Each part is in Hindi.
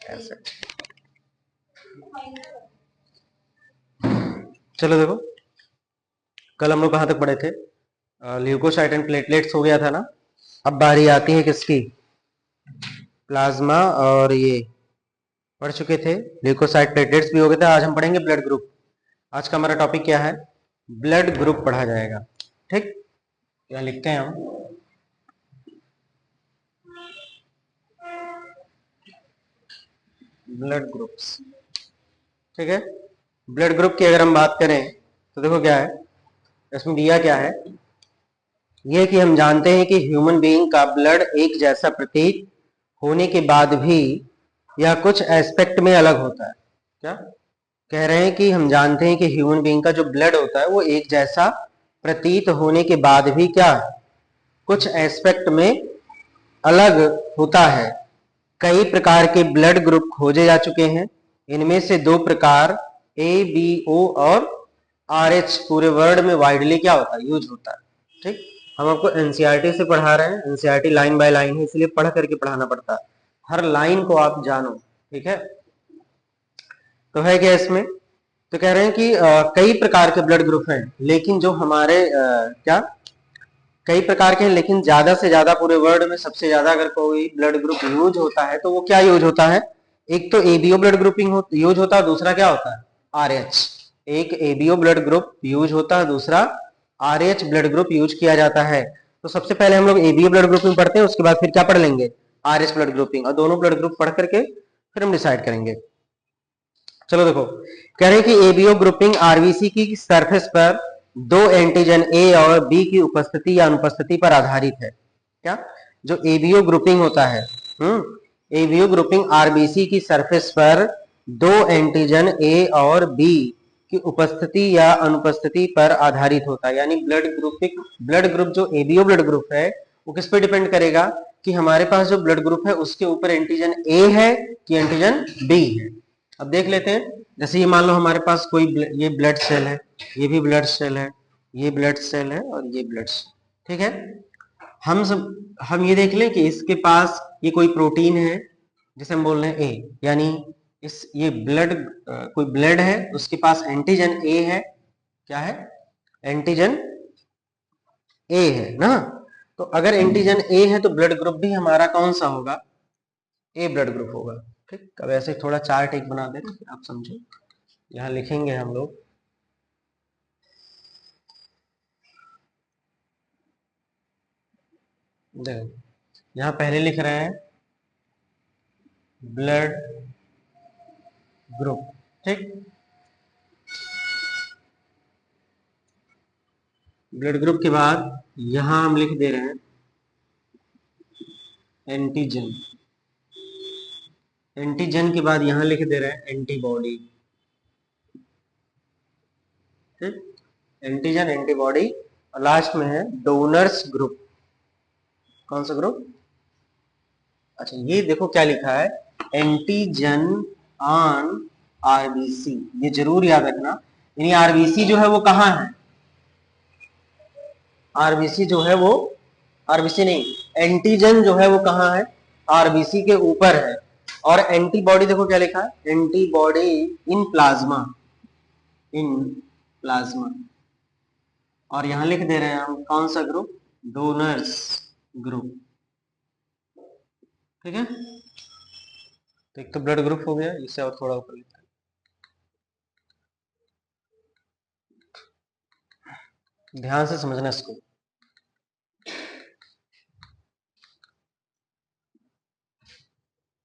ऐसे। चलो देखो, कल हम लोग कहां तक पढ़े थे? ल्यूकोसाइट एंड प्लेटलेट्स हो गया था ना। अब बारी आती है किसकी? प्लाज्मा। और ये पढ़ चुके थे, ल्यूकोसाइट प्लेटलेट्स भी हो गए थे। आज हम पढ़ेंगे ब्लड ग्रुप। आज का हमारा टॉपिक क्या है? ब्लड ग्रुप पढ़ा जाएगा। ठीक, यहाँ लिखते हैं हम। ब्लड ग्रुप्स, ठीक है। ब्लड ग्रुप की अगर हम बात करें तो देखो क्या है इसमें दिया, क्या है ये कि हम जानते हैं कि ह्यूमन बीइंग का ब्लड एक जैसा प्रतीत होने के बाद भी यह कुछ एस्पेक्ट में अलग होता है। क्या कह रहे हैं? कि हम जानते हैं कि ह्यूमन बीइंग का जो ब्लड होता है वो एक जैसा प्रतीत होने के बाद भी क्या कुछ एस्पेक्ट में अलग होता है। कई प्रकार के ब्लड ग्रुप खोजे जा चुके हैं। इनमें से दो प्रकार ए, बी, ओ और आर एच पूरे वर्ल्ड में वाइडली क्या होता है? यूज होता है। ठीक, हम आपको एनसीईआरटी से पढ़ा रहे हैं। एनसीईआरटी लाइन बाय लाइन है, इसलिए पढ़ करके पढ़ाना पड़ता है। हर लाइन को आप जानो, ठीक है। तो है क्या इसमें? तो कह रहे हैं कि कई प्रकार के ब्लड ग्रुप हैं, लेकिन जो हमारे क्या कई प्रकार के हैं, लेकिन ज्यादा से ज्यादा पूरे वर्ल्ड में सबसे ज्यादा अगर कोई ब्लड ग्रुप यूज होता है तो वो क्या यूज होता है? एक तो एबीओ ब्लड ग्रुपिंग यूज होता है, दूसरा क्या होता है? आरएच। एक एबीओ ब्लड ग्रुप यूज होता है, दूसरा आरएच ब्लड ग्रुप यूज किया जाता है। तो सबसे पहले हम लोग एबीओ ब्लड ग्रुपिंग पढ़ते हैं, उसके बाद फिर क्या पढ़ लेंगे? RH blood grouping. और दोनों ब्लड ग्रुप पढ़ करके फिर हम डिसाइड करेंगे। चलो देखो, कह रहे हैं कि एबीओ ग्रुपिंग आरबीसी की सरफेस पर दो एंटीजन ए और बी की उपस्थिति या अनुपस्थिति पर आधारित है। क्या जो एबीओ ग्रुपिंग होता है, एबीओ ग्रुपिंग आरबीसी की सरफेस पर दो एंटीजन ए और बी की उपस्थिति या अनुपस्थिति पर आधारित होता है। यानी ब्लड ग्रुप जो एबीओ ब्लड ग्रुप है वो किस पे डिपेंड करेगा? कि हमारे पास जो ब्लड ग्रुप है उसके ऊपर एंटीजन ए है कि एंटीजन बी है। अब देख लेते हैं, जैसे ये मान लो हमारे पास कोई ये ब्लड सेल है, ये भी ब्लड सेल है, ये ब्लड सेल है और ये ब्लड सेल, ठीक है। हम ये देख लें कि इसके पास ये कोई प्रोटीन है जिसे हम बोल रहे हैं ए, यानी ये ब्लड कोई ब्लड है, उसके पास एंटीजन ए है। क्या है? एंटीजन ए है ना। तो अगर एंटीजन ए है तो ब्लड ग्रुप भी हमारा कौन सा होगा? ए ब्लड ग्रुप होगा। ठीक, अब ऐसे थोड़ा चार्ट एक बना देना फिर आप समझो। यहाँ लिखेंगे हम लोग, देखो यहाँ पहले लिख रहे हैं ब्लड ग्रुप। ठीक, ब्लड ग्रुप के बाद यहां हम लिख दे रहे हैं एंटीजन। एंटीजन के बाद यहां लिख दे रहे हैं एंटीबॉडी। ठीक, एंटीजन, एंटीबॉडी और लास्ट में है डोनर्स ग्रुप। कौन सा ग्रुप? अच्छा, ये देखो क्या लिखा है, एंटीजन ऑन आरबीसी। ये जरूर याद रखना। यानी आरबीसी जो है वो कहाँ है? आरबीसी जो है वो, आरबीसी नहीं, एंटीजन जो है वो कहाँ है? आरबीसी के ऊपर है। और एंटीबॉडी देखो क्या लिखा है, antibody in plasma, in plasma. और यहां लिख दे रहे हैं हम कौन सा ग्रुप? Donors group. ठीक है, तो एक तो ब्लड ग्रुप हो गया, इसे और थोड़ा ऊपर लिखते हैं, ध्यान से समझना इसको।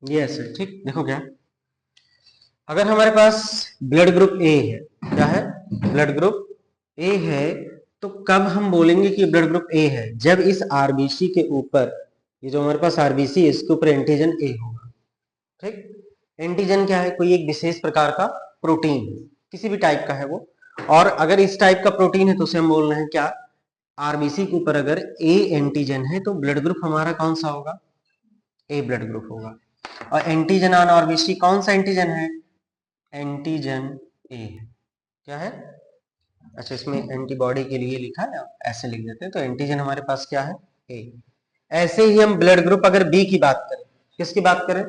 ये ऐसे, ठीक, देखो क्या, अगर हमारे पास ब्लड ग्रुप ए है, क्या है? ब्लड ग्रुप ए है, तो कब हम बोलेंगे कि ब्लड ग्रुप ए है? जब इस आरबीसी के ऊपर, ये जो हमारे पास आरबीसी है इसके ऊपर एंटीजन ए होगा। ठीक, एंटीजन क्या है? कोई एक विशेष प्रकार का प्रोटीन, किसी भी टाइप का है वो। और अगर इस टाइप का प्रोटीन है तो उसे हम बोल रहे हैं क्या? आरबीसी के ऊपर अगर ए एंटीजन है तो ब्लड ग्रुप हमारा कौन सा होगा? ए ब्लड ग्रुप होगा। और एंटीजन ऑन आरबीसी कौन सा एंटीजन है? एंटीजन ए। क्या है? अच्छा, इसमें एंटीबॉडी के लिए लिखा है, ऐसे लिख देते हैं। तो एंटीजन हमारे पास क्या है? ए। ऐसे ही हम ब्लड ग्रुप अगर बी की बात करें, किसकी बात करें?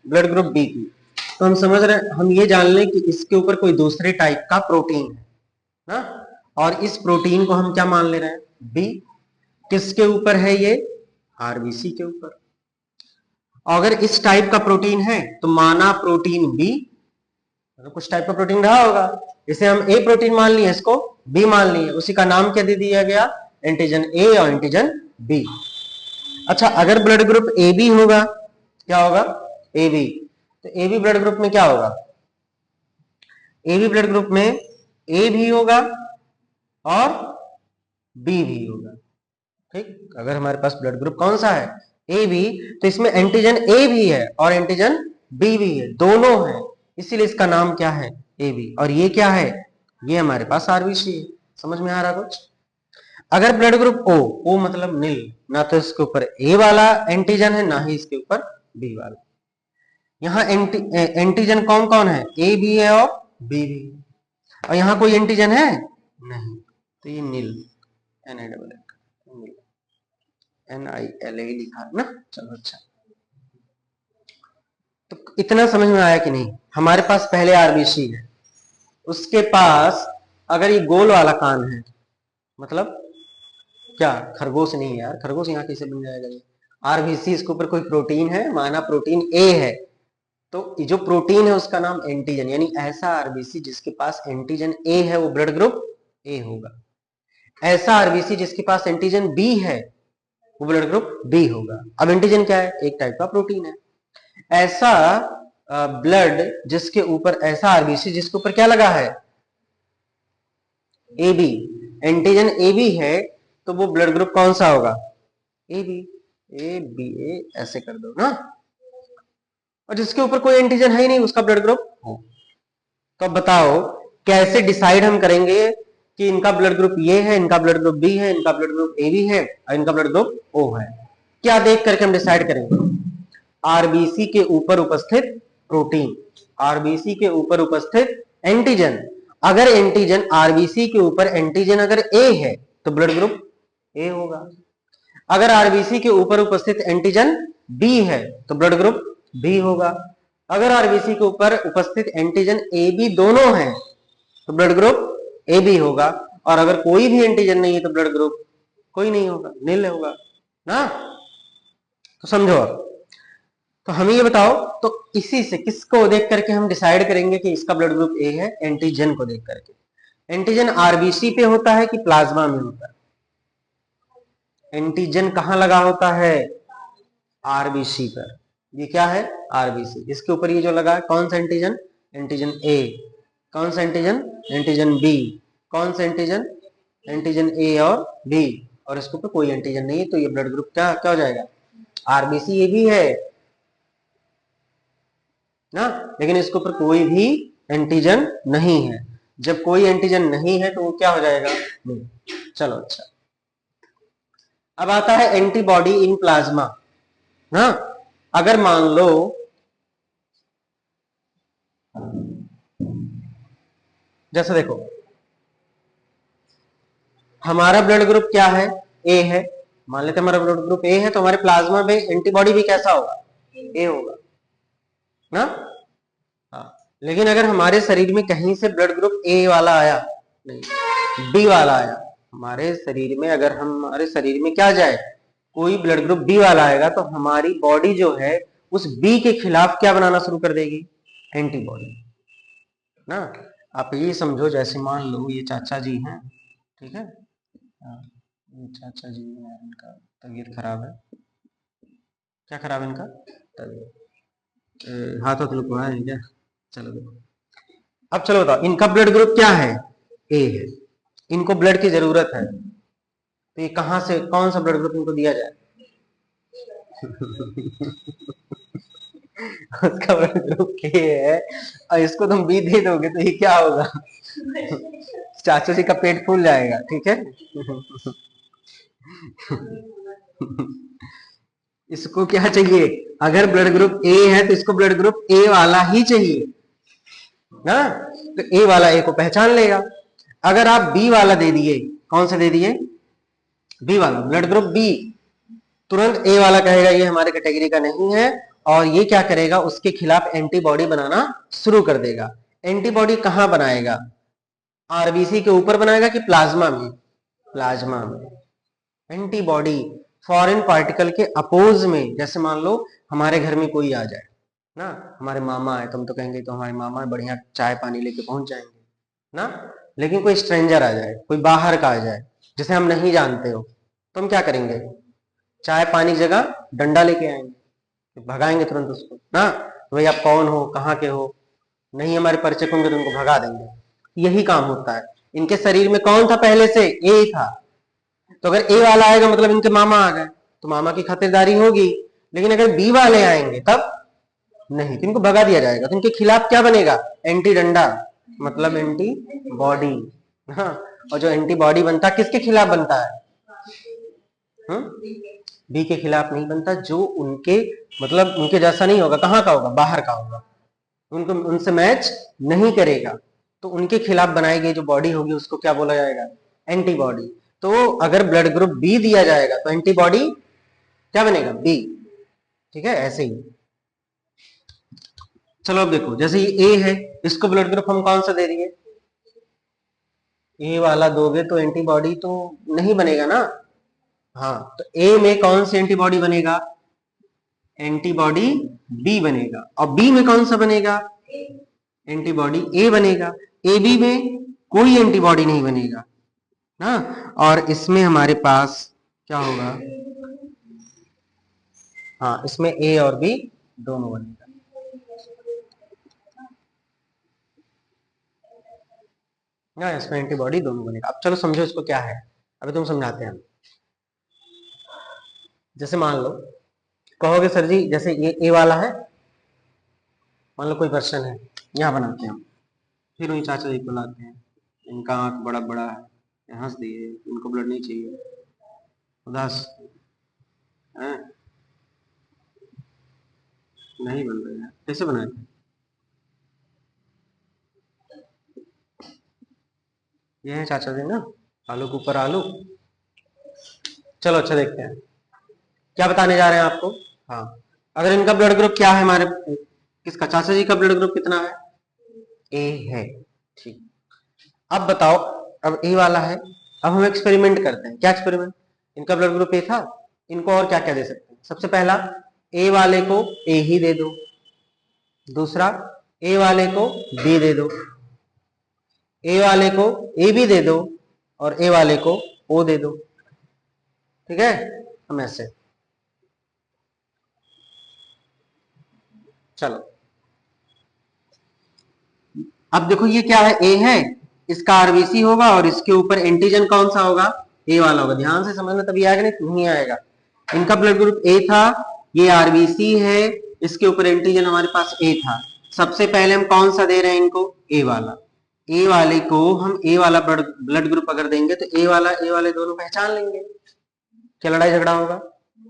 ब्लड ग्रुप बी की, तो हम समझ रहे हैं, हम ये जान लें कि इसके ऊपर कोई दूसरे टाइप का प्रोटीन है ना, और इस प्रोटीन को हम क्या मान ले रहे हैं, बी। किसके ऊपर है ये, आरबीसी के ऊपर। अगर इस टाइप का प्रोटीन है तो माना प्रोटीन बी, तो कुछ टाइप का प्रोटीन रहा होगा, इसे हम ए प्रोटीन मान लिए, इसको बी मान लिए, उसी का नाम क्या दे दिया गया, एंटीजन ए और एंटीजन बी। अच्छा, अगर ब्लड ग्रुप ए बी होगा, क्या होगा, ए बी, तो ए बी ब्लड ग्रुप में क्या होगा, ए बी ब्लड ग्रुप में ए भी होगा और बी भी होगा। ठीक, अगर हमारे पास ब्लड ग्रुप कौन सा है, ए बी, तो इसमें एंटीजन ए भी है और एंटीजन बी भी है, दोनों है, इसीलिए इसका नाम क्या है, ए बी। और ये क्या है, ये हमारे पास आरबीसी है। समझ में आ रहा कुछ? अगर ब्लड ग्रुप ओ, ओ मतलब नील, ना तो इसके ऊपर ए वाला एंटीजन है ना ही इसके ऊपर बी वाला। यहाँ एंटीजन कौन कौन है, ए भी है और बी भी, और यहाँ कोई एंटीजन है नहीं, तो ये नील, NILA लिखा ना। चलो अच्छा, तो इतना समझ में आया कि नहीं? हमारे पास पहले आरबीसी है, उसके पास अगर ये गोल वाला कान है, मतलब क्या, खरगोश नहीं है यार, खरगोश यहाँ कैसे बन जाएगा ये, आरबीसी, इसके ऊपर कोई प्रोटीन है, माना प्रोटीन ए है, तो जो प्रोटीन है उसका नाम एंटीजन, यानी ऐसा आरबीसी जिसके पास एंटीजन ए है वो ब्लड ग्रुप ए होगा। ऐसा आरबीसी जिसके पास एंटीजन बी है वो ब्लड ग्रुप बी होगा। अब एंटीजन क्या है, एक टाइप का प्रोटीन है। ऐसा ब्लड जिसके ऊपर, ऐसा आरबीसी जिसके ऊपर क्या लगा है, A B, antigen A B है, तो वो ब्लड ग्रुप कौन सा होगा, ए बी, ए बी ए, ऐसे कर दो ना। और जिसके ऊपर कोई एंटीजन है ही नहीं उसका ब्लड ग्रुप हो। तो अब बताओ कैसे डिसाइड हम करेंगे कि इनका ब्लड ग्रुप ये है, इनका ब्लड ग्रुप बी है, इनका ब्लड ग्रुप ए बी है और इनका ब्लड ग्रुप ओ है? क्या देख करके हम डिसाइड करेंगे, आरबीसी के ऊपर उपस्थित प्रोटीन, आरबीसी के ऊपर उपस्थित एंटीजन। अगर एंटीजन, आरबीसी के ऊपर एंटीजन अगर ए है तो ब्लड ग्रुप ए होगा। अगर आरबीसी के ऊपर उपस्थित एंटीजन बी है तो ब्लड ग्रुप बी होगा। अगर आरबीसी के ऊपर उपस्थित एंटीजन ए बी दोनों हैं तो ब्लड ग्रुप ए बी होगा। और अगर कोई भी एंटीजन नहीं है तो ब्लड ग्रुप कोई नहीं होगा, नील होगा ना। तो समझो, अब तो हमें ये बताओ, तो इसी से किसको देख करके हम डिसाइड करेंगे कि इसका ब्लड ग्रुप ए है, एंटीजन को देख करके। एंटीजन आरबीसी पे होता है कि प्लाज्मा में होता है? एंटीजन कहां लगा होता है, आरबीसी पर। ये क्या है, आरबीसी। इसके ऊपर ये जो लगा है कौन सा एंटीजन, एंटीजन ए। कौन सा एंटीजन, एंटीजन बी। कौन सा एंटीजन, एंटीजन ए और बी। और इसके ऊपर कोई एंटीजन नहीं है, तो ये ब्लड ग्रुप क्या क्या हो जाएगा, आरबीसी ये भी है ना, लेकिन इसके ऊपर कोई भी एंटीजन नहीं है। जब कोई एंटीजन नहीं है तो वो क्या हो जाएगा, नहीं। चलो अच्छा, अब आता है एंटीबॉडी इन प्लाज्मा ना। अगर मान लो जैसे देखो, हमारा ब्लड ग्रुप क्या है, ए है, मान लेते हमारा ब्लड ग्रुप ए है, तो हमारे प्लाज्मा में एंटीबॉडी भी कैसा होगा, ए होगा ना। हाँ, लेकिन अगर हमारे शरीर में कहीं से ब्लड ग्रुप ए वाला आया, नहीं बी वाला आया, हमारे शरीर में, अगर हमारे शरीर में क्या जाए, कोई ब्लड ग्रुप बी वाला आएगा, तो हमारी बॉडी जो है उस बी के खिलाफ क्या बनाना शुरू कर देगी, एंटीबॉडी ना। आप ये समझो, जैसे मान लो ये चाचा जी हैं, ठीक है, ये चाचा जी हैं, इनका तबीयत खराब है। क्या खराब है इनका, तबीयत, हाथ हाथ लुकवा है क्या? चलो देखो, अब चलो बताओ, इनका ब्लड ग्रुप क्या है, ए है, इनको ब्लड की जरूरत है, तो ये कहां से, कौन सा ब्लड ग्रुप इनको दिया जाए? उसका ब्लड ग्रुप के है, और इसको तुम बी दे दोगे तो ये क्या होगा, चाचा जी का पेट फूल जाएगा, ठीक है। इसको क्या चाहिए, अगर ब्लड ग्रुप ए है तो इसको ब्लड ग्रुप ए वाला ही चाहिए ना, तो ए वाला ए को पहचान लेगा। अगर आप बी वाला दे दिए, कौन सा दे दिए, बी वाला, ब्लड ग्रुप बी, तुरंत ए वाला कहेगा ये हमारे कैटेगरी का नहीं है, और ये क्या करेगा, उसके खिलाफ एंटीबॉडी बनाना शुरू कर देगा। एंटीबॉडी कहां बनाएगा, आरबीसी के ऊपर बनाएगा कि प्लाज्मा में? प्लाज्मा में। एंटीबॉडी फॉरेन पार्टिकल के अपोज में, जैसे मान लो हमारे घर में कोई आ जाए ना, हमारे मामा है, तो हम तो कहेंगे तो हमारे मामा बढ़िया चाय पानी लेके पहुंच जाएंगे ना। लेकिन कोई स्ट्रेंजर आ जाए, कोई बाहर का आ जाए जिसे हम नहीं जानते हो, तो हम क्या करेंगे, चाय पानी की जगह डंडा लेके आएंगे, भगाएंगे तुरंत उसको ना। तो भाई आप कौन हो, कहाँ के हो, नहीं हमारे परिचय होंगे तो उनको भगा देंगे। यही काम होता है। इनके शरीर में कौन था पहले से, ए था, तो अगर ए वाला आएगा मतलब इनके मामा आ गए, तो मामा की खातिरदारी होगी। लेकिन अगर बी वाले आएंगे तब नहीं, तो इनको भगा दिया जाएगा। तो इनके खिलाफ क्या बनेगा, एंटी डंडा, मतलब एंटी बॉडी। हाँ, और जो एंटीबॉडी बनता है किसके खिलाफ बनता है, बी के खिलाफ नहीं बनता, जो उनके मतलब उनके जैसा नहीं होगा, कहाँ का होगा, बाहर का होगा, उनको उनसे मैच नहीं करेगा, तो उनके खिलाफ बनाई गई जो बॉडी होगी उसको क्या बोला जाएगा, एंटीबॉडी। तो अगर ब्लड ग्रुप बी दिया जाएगा तो एंटीबॉडी क्या बनेगा, बी। ठीक है, ऐसे ही। चलो अब देखो, जैसे ये ए है, इसको ब्लड ग्रुप हम कौन सा दे दिए, ए वाला दोगे तो एंटीबॉडी तो नहीं बनेगा ना। हाँ, तो ए में कौन सी एंटीबॉडी बनेगा, एंटीबॉडी बी बनेगा। और बी में कौन सा बनेगा, एंटीबॉडी ए बनेगा। ए बी में कोई एंटीबॉडी नहीं बनेगा ना। और इसमें हमारे पास क्या होगा, हाँ, इसमें ए और बी दोनों बनेगा। ना, इसमें एंटीबॉडी दोनों बनेगा। अब चलो समझो इसको क्या है, अभी तुम समझाते हैं। जैसे मान लो, कहोगे सर जी जैसे ये ए वाला है, मान लो कोई पर्सन है, यहाँ बनाते हैं हम, फिर वही चाचा जी को लाते हैं, इनका आंख बड़ा बड़ा है, हंस दिए, इनको ब्लड नहीं चाहिए, उदास है, नहीं बन रहे हैं, कैसे बनाए, ये है चाचा जी ना, आलू के ऊपर आलू। चलो अच्छा देखते हैं क्या बताने जा रहे हैं आपको। हाँ, अगर इनका ब्लड ग्रुप क्या है, हमारे किसका, चाचा जी का ब्लड ग्रुप कितना है, ए है। ठीक, अब बताओ, अब ए वाला है, अब हम एक्सपेरिमेंट करते हैं। क्या एक्सपेरिमेंट, इनका ब्लड ग्रुप ए था, इनको और क्या क्या दे सकते हैं। सबसे पहला, ए वाले को ए ही दे दो, दूसरा ए वाले को बी दे दो, ए वाले को ए भी दे दो, और ए वाले को ओ दे दो। ठीक है, हम ऐसे, चलो अब देखो ये क्या है, ए है, इसका आरबीसी होगा और इसके ऊपर एंटीजन कौन सा होगा, ए वाला होगा। ध्यान से समझना तभी आएगा, नहीं आएगा। इनका ब्लड ग्रुप ए था, ये आरबीसी है, इसके ऊपर एंटीजन हमारे पास ए था। सबसे पहले हम कौन सा दे रहे हैं इनको, ए वाला। ए वाले को हम ए वाला ब्लड ग्रुप अगर देंगे तो ए वाला ए वाले दोनों पहचान लेंगे, क्या लड़ाई झगड़ा होगा,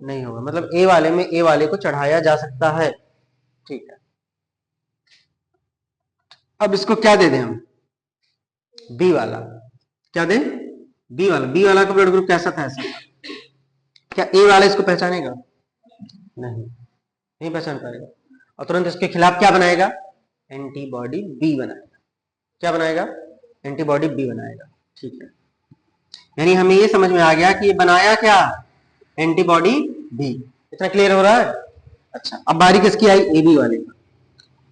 नहीं होगा। मतलब ए वाले में ए वाले को चढ़ाया जा सकता है। ठीक है, अब इसको क्या दे दें हम, बी वाला। क्या दें, बी वाला। बी वाला का ब्लड ग्रुप कैसा था, ऐसा। क्या ए वाला इसको पहचानेगा, नहीं, नहीं पहचान पाएगा, और तुरंत इसके खिलाफ क्या बनाएगा, एंटीबॉडी बी बनाएगा। क्या बनाएगा, एंटीबॉडी बी बनाएगा। ठीक है, यानी हमें ये समझ में आ गया कि ये बनाया क्या, एंटीबॉडी बी। इतना क्लियर हो रहा है। अच्छा, अब बारी किसकी आई, ए बी वाले।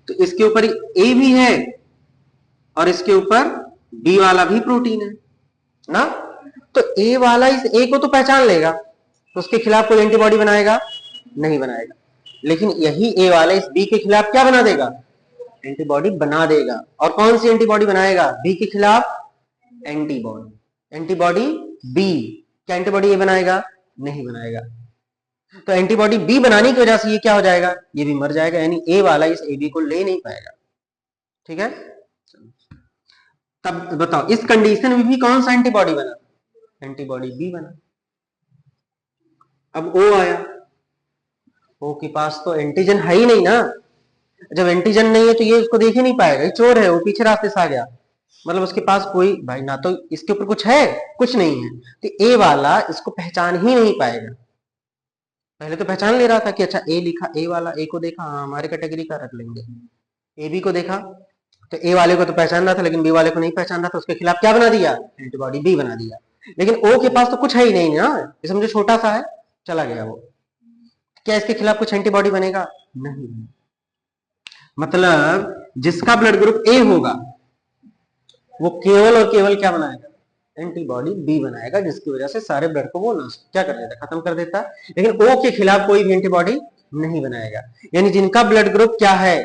तो इसके ऊपर ए भी है और इसके ऊपर बी वाला भी प्रोटीन है ना। तो ए वाला इस ए को तो पहचान लेगा, तो उसके खिलाफ कोई एंटीबॉडी बनाएगा, नहीं बनाएगा। लेकिन यही ए वाला इस बी के खिलाफ क्या बना देगा, एंटीबॉडी बना देगा। और कौन सी एंटीबॉडी बनाएगा, बी के खिलाफ एंटीबॉडी, एंटीबॉडी बी। क्या एंटीबॉडी ए बनाएगा, नहीं बनाएगा। तो एंटीबॉडी बी बनाने की वजह से ये क्या हो जाएगा, ये भी मर जाएगा, यानी ए वाला इस ए बी को ले नहीं पाएगा। ठीक है, तब बताओ इस कंडीशन में भी कौन सा एंटीबॉडी बना, एंटीबॉडी बी बना। अब ओ आया, ओ के पास तो एंटीजन है ही नहीं ना। जब एंटीजन नहीं है तो ये उसको देख ही नहीं पाएगा, ये चोर है, वो पीछे रास्ते से आ गया, मतलब उसके पास कोई भाई ना तो इसके ऊपर कुछ है, कुछ नहीं है, तो ए वाला इसको पहचान ही नहीं पाएगा। पहले तो पहचान ले रहा था कि अच्छा ए लिखा, ए वाला, ए को देखा, हाँ हमारे कैटेगरी का रख लेंगे। ए बी को देखा तो ए वाले को तो पहचान रहा था लेकिन बी वाले को नहीं पहचान रहा था, उसके खिलाफ क्या बना दिया, एंटीबॉडी बी बना दिया। लेकिन ओ के पास तो कुछ है ही नहीं ना, ये समझो छोटा सा है, चला गया वो, क्या इसके खिलाफ कुछ एंटीबॉडी बनेगा, नहीं। मतलब जिसका ब्लड ग्रुप ए होगा वो केवल और केवल क्या बनाएगा, एंटीबॉडी बी बनाएगा, जिसकी वजह से सारे ब्लड को वो नष्ट क्या कर देता, खत्म कर देता। लेकिन ओ के खिलाफ कोई भी एंटीबॉडी नहीं बनाएगा। यानी जिनका ब्लड ग्रुप क्या है,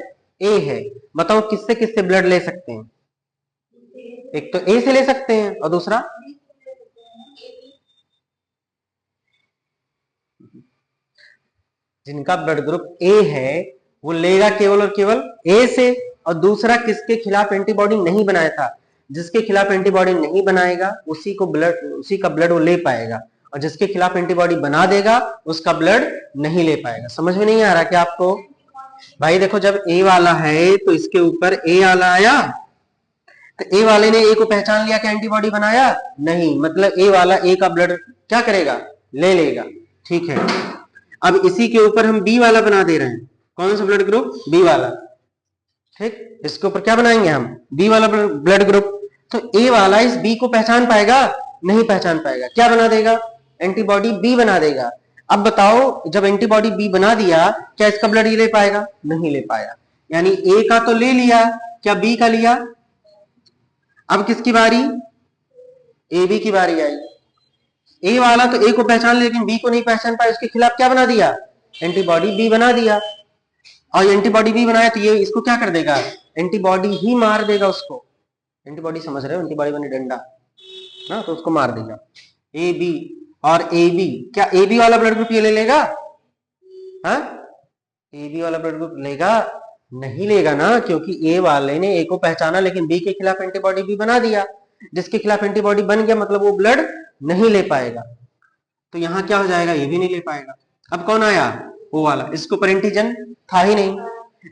ए है, बताओ किससे किससे ब्लड ले सकते हैं, एक तो ए से ले सकते हैं और दूसरा जिनका ब्लड ग्रुप ए है वो लेगा केवल और केवल ए से, और दूसरा किसके खिलाफ एंटीबॉडी नहीं बनाया था, जिसके खिलाफ एंटीबॉडी नहीं बनाएगा उसी का ब्लड वो ले पाएगा, और जिसके खिलाफ एंटीबॉडी बना देगा उसका ब्लड नहीं ले पाएगा। समझ में नहीं आ रहा क्या आपको? भाई देखो जब ए वाला है तो इसके ऊपर ए वाला आया, तो ए वाले ने ए को पहचान लिया कि एंटीबॉडी बनाया नहीं, मतलब ए वाला ए का ब्लड क्या करेगा, ले लेगा। ठीक है, अब इसी के ऊपर हम बी वाला बना दे रहे हैं, कौन सा ब्लड ग्रुप, बी वाला। ठीक, इसके ऊपर क्या बनाएंगे हम, बी वाला ब्लड ग्रुप। तो ए वाला इस बी को पहचान पाएगा, नहीं पहचान पाएगा, क्या बना देगा, एंटीबॉडी बी बना देगा। अब बताओ जब एंटीबॉडी बी बना दिया क्या इसका ब्लड ये ले पाएगा, नहीं ले पाया। यानी ए का तो ले लिया, क्या बी का लिया। अब किसकी बारी, ए बी की बारी आई। ए वाला तो ए को पहचान लिया लेकिन बी को नहीं पहचान पाया, उसके खिलाफ क्या बना दिया, एंटीबॉडी बी बना दिया। और एंटीबॉडी बी बनाया तो ये इसको क्या कर देगा, एंटीबॉडी ही मार देगा उसको। एंटीबॉडी समझ रहे हो, एंटीबॉडी बनी डंडा ना, तो उसको मार देगा। ए बी और ए बी, क्या ए बी वाला ब्लड ग्रुप ये ले लेगा, हाँ ए बी वाला ब्लड ग्रुप लेगा, नहीं लेगा ना, क्योंकि ए वाले ने ए को पहचाना लेकिन बी के खिलाफ एंटीबॉडी बी बना दिया, जिसके खिलाफ एंटीबॉडी बन गया मतलब वो ब्लड नहीं ले पाएगा। तो यहां क्या हो जाएगा, ये भी नहीं ले पाएगा। अब कौन आया, वो वाला, इसके ऊपर एंटीजन था ही नहीं,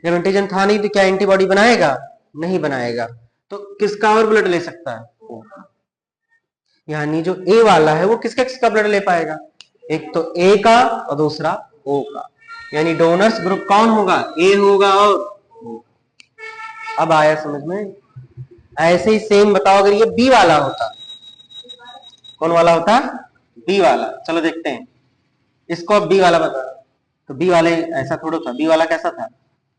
जब एंटीजन था नहीं तो क्या एंटीबॉडी बनाएगा, नहीं बनाएगा। तो किसका और ब्लड ले सकता है, ओ। यानी जो ए वाला है वो किसका किसका ब्लड ले पाएगा, एक तो ए का और दूसरा ओ का। यानी डोनर्स ग्रुप कौन होगा, ए होगा और ओ। अब आया समझ में। ऐसे ही सेम बताओ अगर ये बी वाला होता, कौन वाला होता, बी वाला। चलो देखते हैं इसको, अब बी वाला बता। तो बी वाले ऐसा थोड़ा था, बी वाला कैसा था,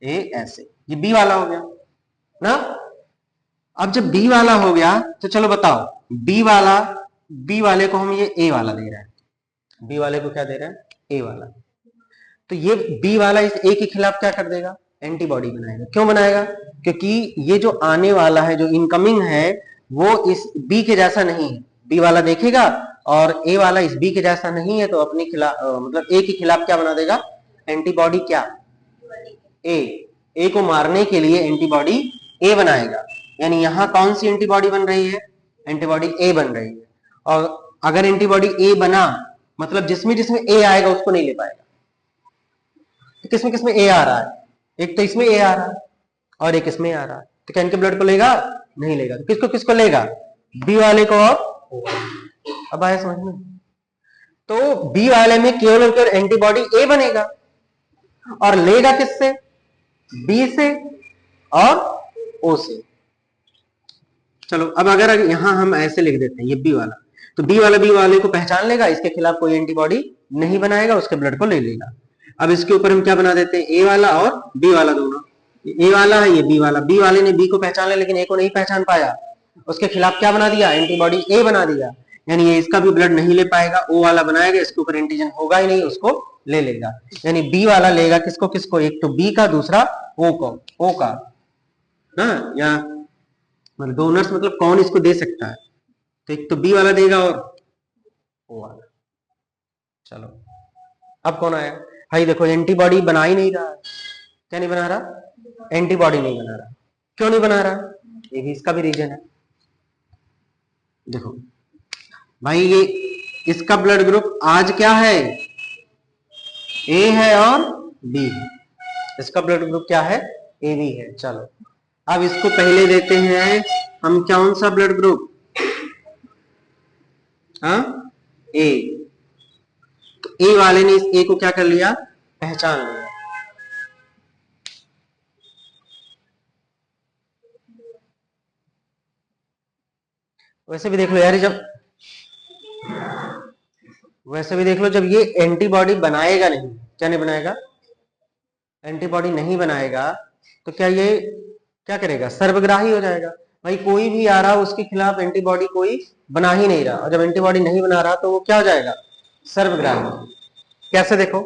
ए ऐसे, ये बी वाला हो गया ना। अब जब बी वाला हो गया तो चलो बताओ, बी वाले को हम ये ए वाला दे रहे हैं, बी वाले को क्या दे रहे हैं, ए वाला। तो ये बी वाला इस ए के खिलाफ क्या कर देगा, एंटीबॉडी बनाएगा। क्यों बनाएगा, क्योंकि ये जो आने वाला है, जो इनकमिंग है, वो इस बी के जैसा नहीं है। बी वाला देखेगा और ए वाला इस बी के जैसा नहीं है, तो अपने खिलाफ मतलब ए के खिलाफ क्या बना देगा, एंटीबॉडी, क्या, ए को मारने के लिए एंटीबॉडी ए बनाएगा। यानी यहां कौन सी एंटीबॉडी बन रही है, एंटीबॉडी ए बन रही है। और अगर एंटीबॉडी ए बना मतलब जिसमें जिसमें ए आएगा उसको नहीं ले पाएगा। तो किसमें किसमें ए आ रहा है, एक तो इसमें ए आ रहा है और एक इसमें आ रहा है, तो क्या इनके ब्लड को लेगा, नहीं लेगा। तो किसको किसको लेगा, बी वाले को और। अब आया समझ में। तो बी वाले में केवल और केवल एंटीबॉडी ए बनेगा और लेगा किससे, बी से और ओ से। चलो अब अगर यहां हम ऐसे लिख देते हैं ये बी वाला, तो बी वाले को पहचान लेगा, इसके खिलाफ कोई एंटीबॉडी नहीं बनाएगा, उसके ब्लड को ले लेगा। अब इसके ऊपर हम क्या बना देते हैं, ए वाला और बी वाला दोनों। ए वाला है ये बी वाला, बी वाले ने बी को पहचान लिया लेकिन ए को नहीं पहचान पाया, उसके खिलाफ क्या बना दिया, एंटीबॉडी ए बना दिया। यानी ये इसका भी ब्लड नहीं ले पाएगा, ओ वाला बनाएगा, इसके ऊपर एंटीजन होगा ही नहीं, उसको ले लेगा। यानी बी वाला लेगा किसको किसको, एक तो बी का, दूसरा ओ का ना, या मतलब डोनर्स मतलब कौन इसको दे सकता है, तो एक तो बी वाला देगा और ओ वाला। चलो अब कौन आया, भाई देखो एंटीबॉडी बना ही नहीं रहा है, क्या नहीं बना रहा, एंटीबॉडी नहीं बना रहा। क्यों नहीं बना रहा, ये भी इसका भी रीजन है। देखो भाई ये इसका ब्लड ग्रुप आज क्या है, ए है और बी है, इसका ब्लड ग्रुप क्या है, ए बी है। चलो अब इसको पहले देते हैं हम कौन सा ब्लड ग्रुप, हाँ ए। तो ए वाले ने इस ए को क्या कर लिया, पहचान लिया। वैसे भी देख लो यार, जब ये एंटीबॉडी बनाएगा नहीं, क्या नहीं बनाएगा, एंटीबॉडी नहीं बनाएगा, तो क्या ये क्या करेगा, सर्वग्राही हो जाएगा। भाई कोई भी आ रहा उसके खिलाफ एंटीबॉडी कोई बना ही नहीं रहा, और जब एंटीबॉडी नहीं बना रहा तो वो क्या हो जाएगा, सर्वग्राही। कैसे, देखो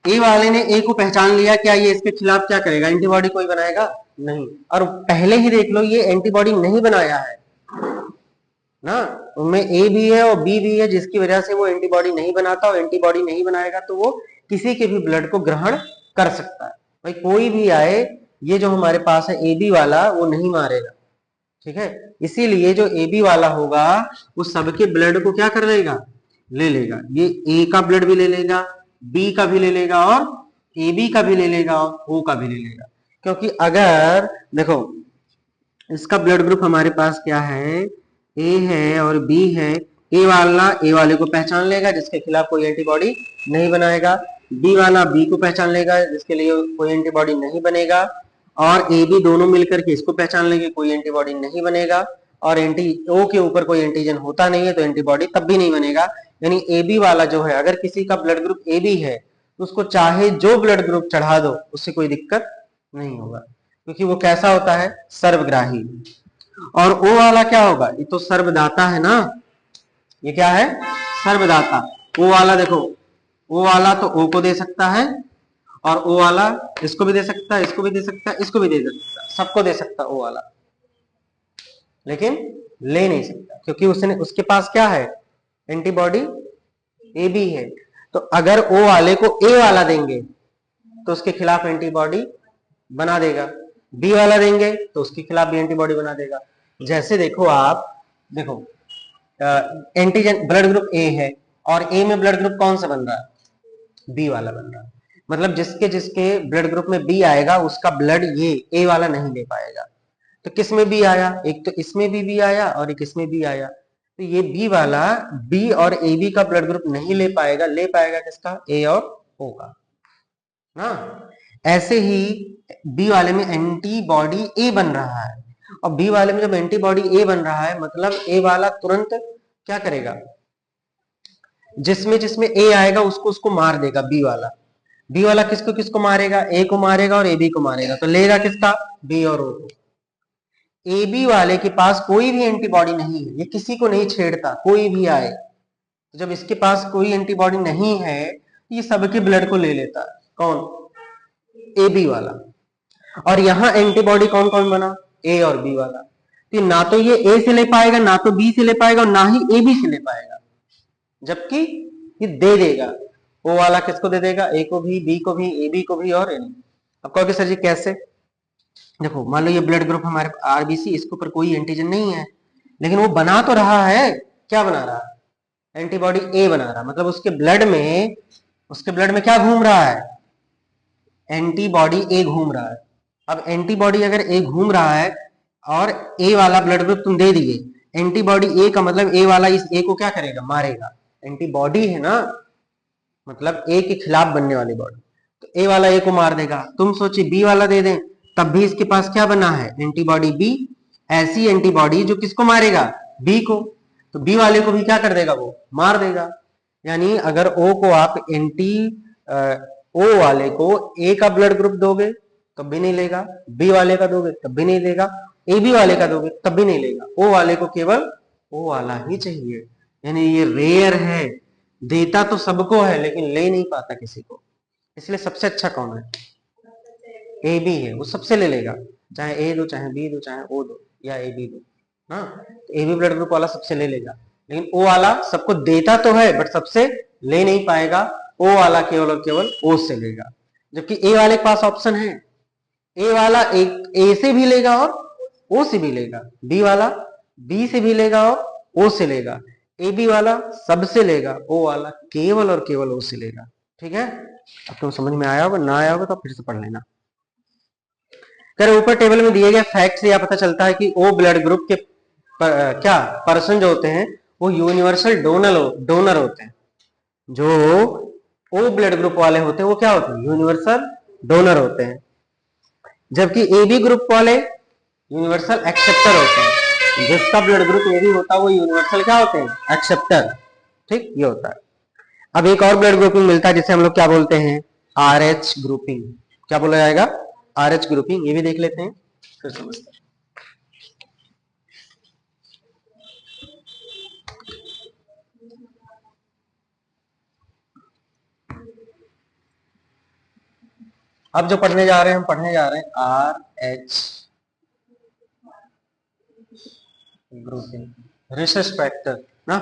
ए वाले ने ए को पहचान लिया, क्या ये इसके खिलाफ क्या करेगा, एंटीबॉडी कोई बनाएगा नहीं। और पहले ही देख लो ये एंटीबॉडी नहीं बनाया है ना, उनमें ए भी है और बी भी है, जिसकी वजह से वो एंटीबॉडी नहीं बनाता, और एंटीबॉडी नहीं बनाएगा तो वो किसी के भी ब्लड को ग्रहण कर सकता है। भाई कोई भी आए, ये जो हमारे पास है ए बी वाला, वो नहीं मारेगा, ठीक है। इसीलिए जो ए बी वाला होगा वो सबके ब्लड को क्या कर लेगा, ले लेगा। ये ए का ब्लड भी ले लेगा, बी का भी ले लेगा, और ए बी का भी ले लेगा, और ओ का भी ले लेगा। क्योंकि अगर देखो इसका ब्लड ग्रुप हमारे पास क्या है, ए है और बी है, ए वाला ए वाले को पहचान लेगा जिसके खिलाफ कोई एंटीबॉडी नहीं बनाएगा, बी वाला बी को पहचान लेगा जिसके लिए कोई एंटीबॉडी नहीं बनेगा, और ए बी दोनों मिलकर के इसको पहचान लेंगे, कोई एंटीबॉडी नहीं बनेगा, और ओ के ऊपर कोई एंटीजन होता नहीं है तो एंटीबॉडी तब भी नहीं बनेगा। यानी ए बी वाला जो है, अगर किसी का ब्लड ग्रुप ए बी है तो उसको चाहे जो ब्लड ग्रुप चढ़ा दो उससे कोई दिक्कत नहीं होगा, क्योंकि वो कैसा होता है, सर्वग्राही। और ओ वाला क्या होगा, ये तो सर्वदाता है ना, ये क्या है, सर्वदाता। ओ वाला देखो, ओ वाला तो ओ को दे सकता है, और ओ वाला इसको भी दे सकता है, इसको भी दे सकता है, इसको भी दे सकता है, सबको दे सकता है ओ वाला, लेकिन ले नहीं सकता क्योंकि उसके पास क्या है, एंटीबॉडी ए बी है। तो अगर ओ वाले को ए वाला देंगे तो उसके खिलाफ एंटीबॉडी बना देगा, बी वाला देंगे तो उसके खिलाफ भी एंटीबॉडी बना देगा। जैसे देखो आप देखो एंटीजन ब्लड ग्रुप ए है, और ए में ब्लड ग्रुप कौन सा बन रहा है, बी वाला बन रहा है। मतलब जिसके जिसके ब्लड ग्रुप में बी आएगा उसका ब्लड ये ए वाला नहीं ले पाएगा। तो किस में बी आया, एक तो इसमें भी बी आया और एक इसमें बी आया, तो ये बी वाला बी और ए बी का ब्लड ग्रुप नहीं ले पाएगा, ले पाएगा किसका, ए और ओ का ना। ऐसे ही बी वाले में एंटीबॉडी ए बन रहा है, और बी वाले में जब एंटीबॉडी ए बन रहा है मतलब ए वाला तुरंत क्या करेगा, जिसमें जिसमें ए आएगा उसको उसको मार देगा। बी वाला किसको किसको मारेगा, ए को मारेगा और ए बी को मारेगा, तो लेगा किसका, बी और ओ को। ए बी वाले के पास कोई भी एंटीबॉडी नहीं है, ये किसी को नहीं छेड़ता, कोई भी आए, तो जब इसके पास कोई एंटीबॉडी नहीं है ये सबके ब्लड को ले लेता है, कौन, ए बी वाला। और यहां एंटीबॉडी कौन कौन बना, ए और बी वाला। तो ना तो ये ए से ले पाएगा, ना तो बी से ले पाएगा, और ना ही ए बी से ले पाएगा, जबकि ये दे देगा। ओ वाला किसको दे देगा, ए को भी, बी को भी, ए बी को भी, और अब कहोगे सर जी कैसे, देखो मान लो ये ब्लड ग्रुप हमारे आरबीसी, इसके ऊपर कोई एंटीजन नहीं है, लेकिन वो बना तो रहा है, क्या बना रहा है, एंटीबॉडी ए बना रहा, मतलब उसके ब्लड में क्या घूम रहा है, एंटीबॉडी ए घूम रहा है। अब एंटीबॉडी अगर ए घूम रहा है और ए वाला ब्लड ग्रुप तुम दे दिए, एंटीबॉडी ए का मतलब ए वाला इस ए को क्या करेगा, मारेगा, एंटीबॉडी है ना, मतलब ए के खिलाफ बनने वाली बॉडी, तो ए वाला ए को मार देगा। तुम सोचिए बी वाला दे दें तब भी इसके पास क्या बना है, एंटीबॉडी बी, ऐसी एंटीबॉडी जो किसको मारेगा, बी को, तो बी वाले को भी क्या कर देगा, वो मार देगा। यानी अगर ओ को आप ओ वाले को ए का ब्लड ग्रुप दोगे तब भी नहीं लेगा, बी वाले का दोगे तब भी नहीं लेगा, ए बी वाले का दोगे तब भी नहीं लेगा, ओ वाले को केवल ओ वाला ही चाहिए। यानी ये रेयर है, देता तो सबको है लेकिन ले नहीं पाता किसी को, इसलिए सबसे अच्छा कौन है, ए बी है, वो सबसे ले लेगा, चाहे ए दो, चाहे बी दो, चाहे ओ दो या ए बी दो, हाँ, तो ए बी ब्लड ग्रुप वाला सबसे ले लेगा, लेकिन ओ वाला सबको देता तो है बट सबसे ले नहीं पाएगा, ओ वाला केवल और केवल ओ से लेगा। जबकि ए वाले के पास ऑप्शन है, ए वाला एक ए से भी लेगा और ओ से भी लेगा, बी वाला बी से भी लेगा और ओ से लेगा, ए बी वाला सबसे लेगा, ओ वाला केवल और केवल ओ से लेगा। ठीक है, अब तुम समझ में आया होगा, ना आया होगा तो फिर से पढ़ लेना। ऊपर टेबल में दिए गए फैक्ट से यह पता चलता है कि ओ ब्लड ग्रुप के क्या पर्सन जो होते हैं वो यूनिवर्सल डोनर होते हैं, जो ओ ब्लड ग्रुप वाले होते हैं वो क्या होते हैं, यूनिवर्सल डोनर होते हैं, जबकि ए बी ग्रुप वाले यूनिवर्सल एक्सेप्टर होते हैं। जिसका ब्लड ग्रुप ए बी होता है वो यूनिवर्सल क्या होते हैं, एक्सेप्टर। ठीक, ये होता है। अब एक और ब्लड ग्रुपिंग मिलता है जिसे हम लोग क्या बोलते हैं, आर एच ग्रुपिंग। क्या बोला जाएगा, आर एच ग्रुपिंग। ये भी देख लेते हैं फिर समझते हैं। अब जो पढ़ने जा रहे हैं, हम पढ़ने जा रहे हैं R H grouping, rhesus factor ना।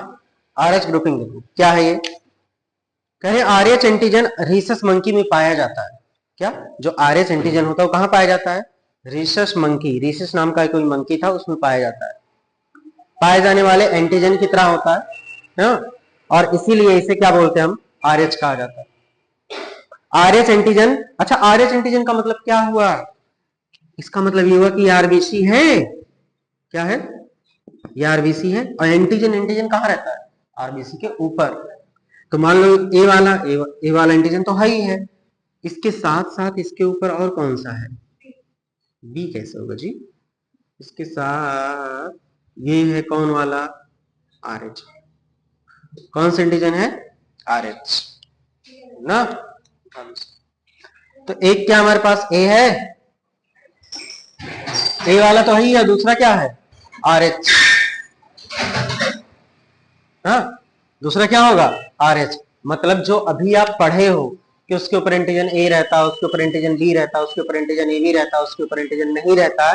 आर एच ग्रुपिंग देखो क्या है ये, कह रहे R H antigen rhesus monkey में पाया जाता है। क्या, जो आर एच एंटीजन होता है वो कहां पाया जाता है, रिसस मंकी, रिसस नाम का कोई मंकी था उसमें पाया जाता है। पाए जाने वाले एंटीजन की तरह होता है ना? और इसीलिए इसे क्या बोलते हैं हम, आर एच कहा जाता है, आर एच एंटीजन। अच्छा, आर एच एंटीजन का मतलब क्या हुआ, इसका मतलब ये हुआ कि आरबीसी है। क्या है, ये आरबीसी है। और एंटीजन, एंटीजन कहाँ रहता है, आरबीसी के ऊपर। तो मान लो ए वाला एंटीजन तो है ही है, इसके साथ साथ इसके ऊपर और कौन सा है, बी कैसे होगा जी, इसके साथ ये है कौन वाला, आर एच। कौन सा एंटीजन है, आर एच ना। तो एक क्या हमारे पास ए है, ए वाला तो है ही है, दूसरा क्या है, आर एच। हाँ, दूसरा क्या होगा, आर एच। मतलब जो अभी आप पढ़े हो कि उसके ऊपर एंटीजन ए रहता है, उसके ऊपर एंटीजन बी रहता है, उसके ऊपर एंटीजन ए बी रहता है, उसके ऊपर एंटीजन नहीं रहता,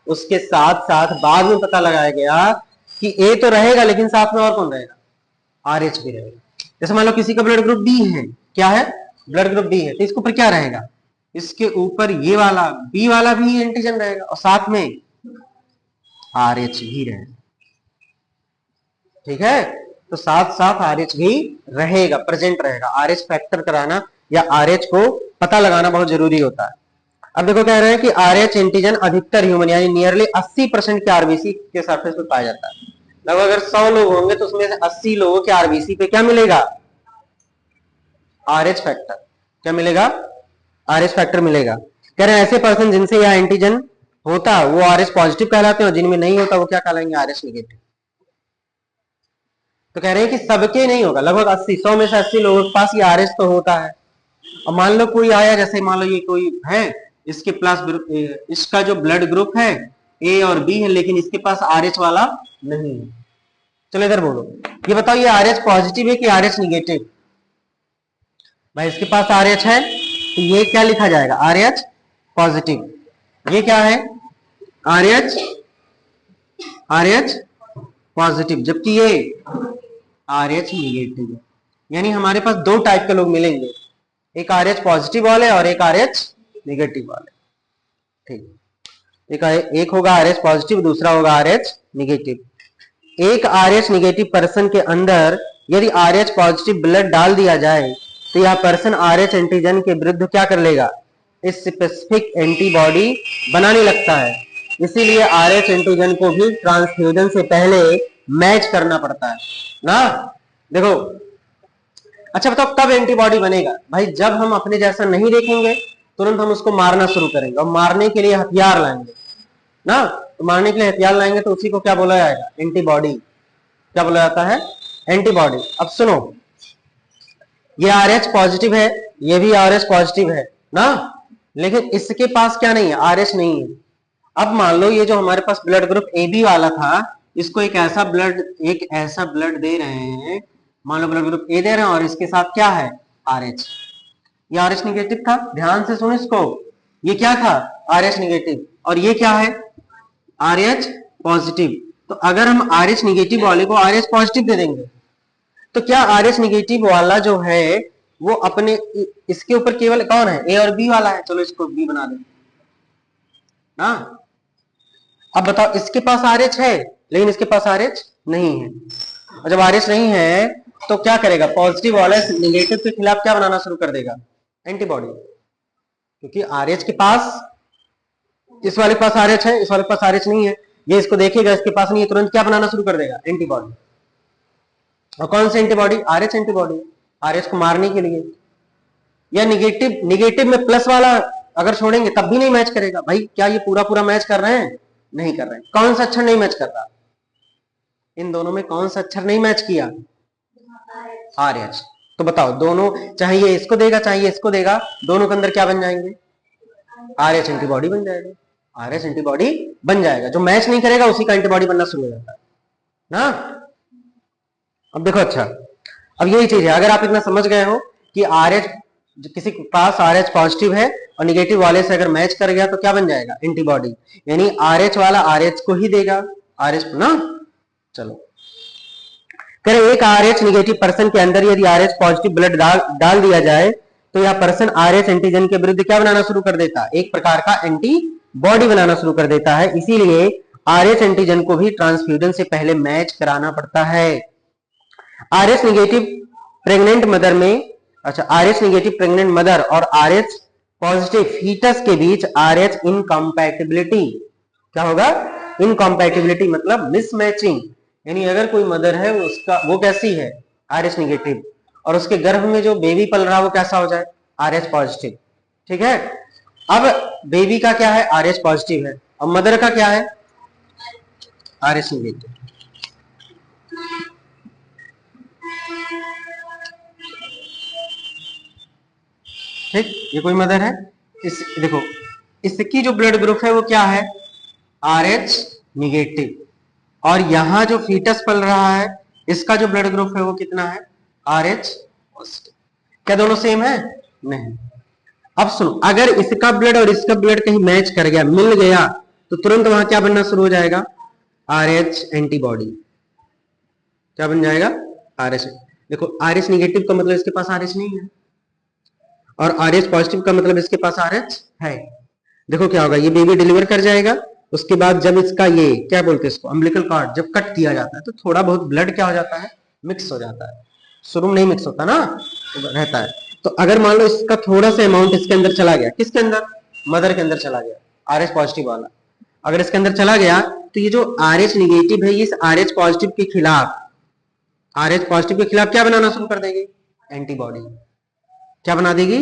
उसके साथ साथ बाद में पता लगाया गया कि ए तो रहेगा लेकिन साथ में और कौन रहेगा, आर एच भी रहेगा। जैसे मान लो किसी का ब्लड ग्रुप बी है, क्या है, ब्लड ग्रुप बी है, तो इसके ऊपर क्या रहेगा, इसके ऊपर ये वाला बी वाला भी एंटीजन रहेगा और साथ में आर एच भी रहेगा। ठीक है, तो साथ साथ आर एच भी रहेगा, प्रेजेंट रहेगा। आर एच फैक्टर कराना या आर एच को पता लगाना बहुत जरूरी होता है। अब देखो कह रहे हैं कि आर एच एंटीजन अधिकतर ह्यूमन यानी नियरली 80% के आरबीसी के सरफेस पे पाया जाता है। लगभग अगर 100 लोग होंगे तो उसमें से 80 लोगों के आरबीसी पे क्या मिलेगा, आर एच फैक्टर। क्या मिलेगा, आर एच फैक्टर मिलेगा। कह रहे हैं ऐसे पर्सन जिनसे यह एंटीजन होता वो आर एच पॉजिटिव कहलाते हैं और जिनमें नहीं होता वो क्या कहलाएंगे, आर एच नेगेटिव। तो कह रहे हैं कि सबके नहीं होगा, लगभग 80, 100 में से 80 लोगों के पास ये आर एच तो होता है। और मान लो कोई आया, जैसे मान लो ये कोई है, इसके प्लस इसका जो ब्लड ग्रुप है ए और बी है, लेकिन इसके पास आर एच वाला नहीं है। चलो इधर बोलो, ये बताओ ये आर एच पॉजिटिव है कि आर एच निगेटिव। भाई इसके पास आर एच है तो ये क्या लिखा जाएगा, आर एच पॉजिटिव। ये क्या है, आर एच पॉजिटिव, जबकि ये आर एच निगेटिव। यानी हमारे पास दो टाइप के लोग मिलेंगे, एक आर एच पॉजिटिव वाले और एक आर एच निगेटिव वाले। ठीक, एक होगा आर एच पॉजिटिव, दूसरा होगा आर एच निगेटिव। एक आर एच निगेटिव पर्सन के अंदर यदि आर एच पॉजिटिव ब्लड डाल दिया जाए तो यह पर्सन आर एच एंटीजन के विरुद्ध क्या कर लेगा, इस स्पेसिफिक एंटीबॉडी बनाने लगता है। इसीलिए आर एच एंटीजन को भी ट्रांसफ्यूजन से पहले मैच करना पड़ता है ना। देखो, अच्छा बताओ कब एंटीबॉडी बनेगा, भाई जब हम अपने जैसा नहीं देखेंगे तुरंत हम उसको मारना शुरू करेंगे और मारने के लिए हथियार लाएंगे ना। तो मारने के लिए हथियार लाएंगे तो उसी को क्या बोला जाएगा, एंटीबॉडी। क्या बोला जाता है, एंटीबॉडी। अब सुनो, ये आर एच पॉजिटिव है, ये भी आर एच पॉजिटिव है ना, लेकिन इसके पास क्या नहीं है, आर एच नहीं है। अब मान लो ये जो हमारे पास ब्लड ग्रुप ए बी वाला था, इसको एक ऐसा ब्लड दे रहे हैं, मान लो ब्लड ग्रुप ए दे रहे हैं और इसके साथ क्या है, आर एच। ये आर एच निगेटिव था, ध्यान से सुनो इसको, ये क्या था, आर एच निगेटिव, और ये क्या है, आर एच पॉजिटिव। तो अगर हम आर एच निगेटिव वाले को आर एच पॉजिटिव दे देंगे तो क्या आर एच निगेटिव वाला जो है वो अपने इसके ऊपर केवल कौन है, ए और बी वाला है, चलो इसको बी बना दें ना। अब बताओ इसके पास आर एच है लेकिन इसके पास आर एच नहीं है, और जब आर एच नहीं है तो क्या करेगा, पॉजिटिव वाला निगेटिव के खिलाफ क्या बनाना शुरू कर देगा, एंटीबॉडी। क्योंकि आर एच के पास, इस वाले पास आर एच है, इस वाले पास आर एच नहीं है, ये इसको देखेगा इसके पास नहीं है, तुरंत क्या बनाना शुरू कर देगा, एंटीबॉडी। और कौन सी antibody, R H antibody. RH को मारने के लिए, या निगेटिव में प्लस वाला अगर छोड़ेंगे तब भी नहीं मैच करेगा। भाई क्या ये पूरा पूरा मैच कर रहे हैं? नहीं कर रहे हैं। कौन सा अक्षर नहीं मैच कर रहा? इन दोनों में कौन सा अक्षर नहीं मैच किया? आरएच। तो बताओ, दोनों चाहे ये इसको देगा चाहे ये इसको देगा, दोनों के अंदर क्या बन जाएंगे? आरएच एंटीबॉडी बन जाएगा। आरएच एंटीबॉडी बन जाएगा। जो मैच नहीं करेगा उसी का एंटीबॉडी बनना शुरू हो जाता है ना। अब देखो, अच्छा अब यही चीज है, अगर आप इतना समझ गए हो कि आरएच, किसी के पास आरएच पॉजिटिव है और निगेटिव वाले से अगर मैच कर गया तो क्या बन जाएगा? एंटीबॉडी। यानी आरएच वाला आरएच को ही देगा, आरएच ना। चलो, कह रहे एक आरएच निगेटिव पर्सन के अंदर यदि आरएच पॉजिटिव ब्लड डाल दिया जाए तो यह पर्सन आरएच एंटीजन के विरुद्ध क्या बनाना शुरू कर देता है? एक प्रकार का एंटीबॉडी बनाना शुरू कर देता है। इसीलिए आरएच एंटीजन को भी ट्रांसफ्यूजन से पहले मैच कराना पड़ता है। आरएच निगेटिव प्रेग्नेंट मदर में, अच्छा, आरएच निगेटिव प्रेग्नेंट मदर और आरएच पॉजिटिव फीटस के बीच आरएच इनकम्पैटिबिलिटी क्या होगा? इनकम्पैटिबिलिटी मतलब मिसमैचिंग। यानी अगर कोई मदर है उसका वो कैसी है? आरएच निगेटिव, और उसके गर्भ में जो बेबी पल रहा है वो कैसा हो जाए? RH positive. ठीक है, अब बेबी का क्या है? आरएच पॉजिटिव है, और मदर का क्या है? RH negative. ठीक, ये कोई मदर है, इस देखो इसकी जो ब्लड ग्रुप है वो क्या है? RH negative. और यहां जो फीटस पल रहा है इसका जो ब्लड ग्रुप है वो कितना है? RH positive. क्या दोनों सेम है? नहीं। अब सुनो, अगर इसका ब्लड और इसका ब्लड कहीं मैच कर गया, मिल गया, तो तुरंत वहां क्या बनना शुरू हो जाएगा? RH antibody. क्या बन जाएगा? आरएच। देखो, आरएच निगेटिव का मतलब इसके पास आरएच नहीं है, और आरएच पॉजिटिव का मतलब इसके पास आरएच है। देखो क्या होगा, ये बेबी डिलीवर कर जाएगा, उसके बाद जब इसका ये क्या बोलते हैं इसको, अम्बिलिकल कॉर्ड जब कट किया जाता है तो थोड़ा बहुत ब्लड क्या हो जाता है? मिक्स हो जाता है। शुरू में नहीं मिक्स होता ना, तो रहता है। तो अगर मान लो इसका थोड़ा सा अमाउंट इसके अंदर चला गया, किसके अंदर? मदर के अंदर चला गया, आरएच पॉजिटिव वाला। अगर इसके अंदर चला गया तो ये जो आरएच निगेटिव है, इस आरएच पॉजिटिव के खिलाफ, आरएच पॉजिटिव के खिलाफ क्या बनाना शुरू कर देगी? एंटीबॉडी। क्या बना देगी?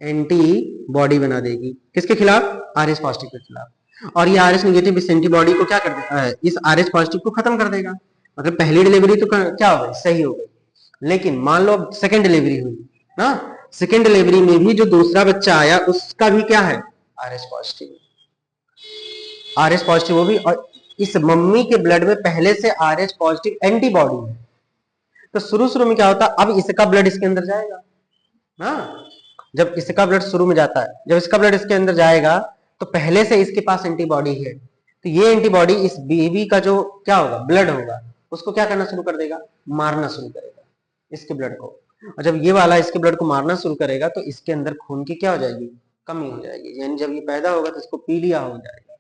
एंटीबॉडी बना देगी। किसके खिलाफ? आरएच पॉजिटिव के खिलाफ। और ये आरएच निगेटिव इस एंटीबॉडी को क्या कर देगा? इस आरएच पॉजिटिव को खत्म कर देगा। मतलब पहली डिलीवरी तो क्या हो गई? सही हो गई। लेकिन मान लो सेकेंड डिलीवरी हुई ना, सेकेंड डिलीवरी में भी जो दूसरा बच्चा आया उसका भी क्या है? RH positive. आरएच पॉजिटिव वो भी, और इस मम्मी के ब्लड में पहले से आरएच पॉजिटिव एंटीबॉडी है। तो शुरू शुरू में क्या होता? अब इसका ब्लड इसके अंदर जाएगा ना, जब इसका ब्लड शुरू में जाता है, जब इसका ब्लड इसके अंदर जाएगा तो पहले से इसके पास एंटीबॉडी है, तो ये एंटीबॉडी इस बेबी का जो क्या होगा? ब्लड होगा, उसको क्या करना शुरू कर देगा? मारना शुरू करेगा इसके ब्लड को। और जब ये वाला इसके ब्लड को मारना शुरू करेगा तो इसके अंदर खून की क्या हो जाएगी? कमी हो जाएगी। यानी जब ये पैदा होगा तो इसको पीलिया हो जाएगा,